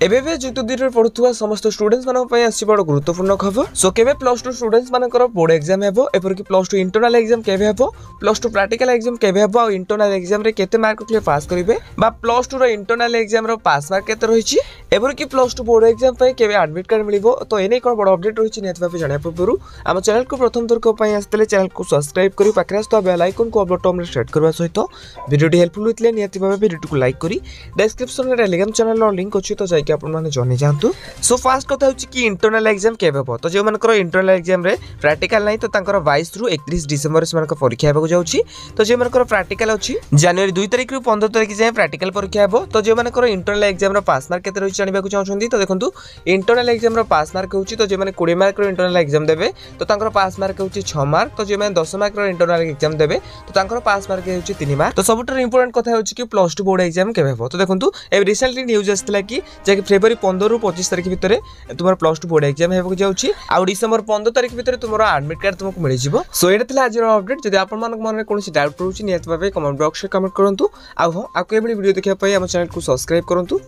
एबे जुक्त दुई पढ़ुवा समस्त स्टूडेंट्स आसी बड़ गुरुत्वपूर्ण खबर। सो केबे +2 स्टूडेंट्स मानकर बोर्ड एग्जाम हेबो, एपरकि +2 इंटरनल एग्जाम केबे हेबो, +2 प्रैक्टिकल एग्जाम केबे हेबो, आ इंटरनल एग्जाम रे केते मार्क रखले पास करिवे बा +2 रो इंटरनल एग्जाम रो पास मार्क केते रहिछि, एपरकि +2 बोर्ड एग्जाम पय केबे एडमिट कार्ड मिलिबो। तो एने कोन बड़ अपडेट रहिछि नेत भाबे जानिया पूर्व हम चैनल को प्रथम थर को पय आस्तले चैनल को सब्सक्राइब करी पाखरे आस्तो बेल आइकन को बटन रे सेट करबा सहित वीडियो हेल्पफुल होतले नियति भाबे वीडियो को लाइक करी डिस्क्रिप्शन रे टेलीग्राम चैनल रो लिंक अछि तो जाइके आपन माने जानि जानतु। सो फास्ट कथा होछि कि इंटरनल एग्जाम केबे हो, तो जे मानकर इंटरनल एग्जाम रे प्रैक्टिकल नै तो तांकर 22 रु 31 डिसेंबर से मानकर परीक्षा हेबो जाउछि। तो जे मानकर प्रैक्टिकल अछि जनवरी 2 तारिख रु 15 तारिख जाय प्रैक्टिकल परीक्षा हेबो। तो जे मानकर इंटरनल एग्जाम रो पास मार्क केते रहि जानिबा को चाहछन्ती, तो देखंतु इंटरनल एग्जाम रो पास मार्क होछि, तो जे माने 20 मार्क रो इंटरनल एग्जाम देबे तो तांकर पास मार्क होछि 6 मार्क। तो जे माने 10 मार्क रो इंटरनल एग्जाम देबे तो तांकर पास मार्क होछि 3 मार्क। तो सबटर इंपोर्टेंट कथा होछि कि +2 बोर्ड एग्जाम केबे हो। तो देखंतु ए रिसेंटली न्यूज़ आस्तला कि जे फेब्रुअरी 15 रु 25 तारिख भितरे तुमर +2 बोर्ड एग्जाम हेबो जाउछि, आ डिसेंबर 15 तारिख भितरे तुमर एडमिट कार्ड तुमको मिलि जिवो। सो एटा थिला आज अपडेट। जदि आपन मानक मन रे कोनोसी डाउट रहउछि नियत भाबे कमेंट बॉक्स रे कमेंट करंतु। आ हो आ केबे वीडियो देखिया पय हम चैनल को सब्सक्राइब करंतु।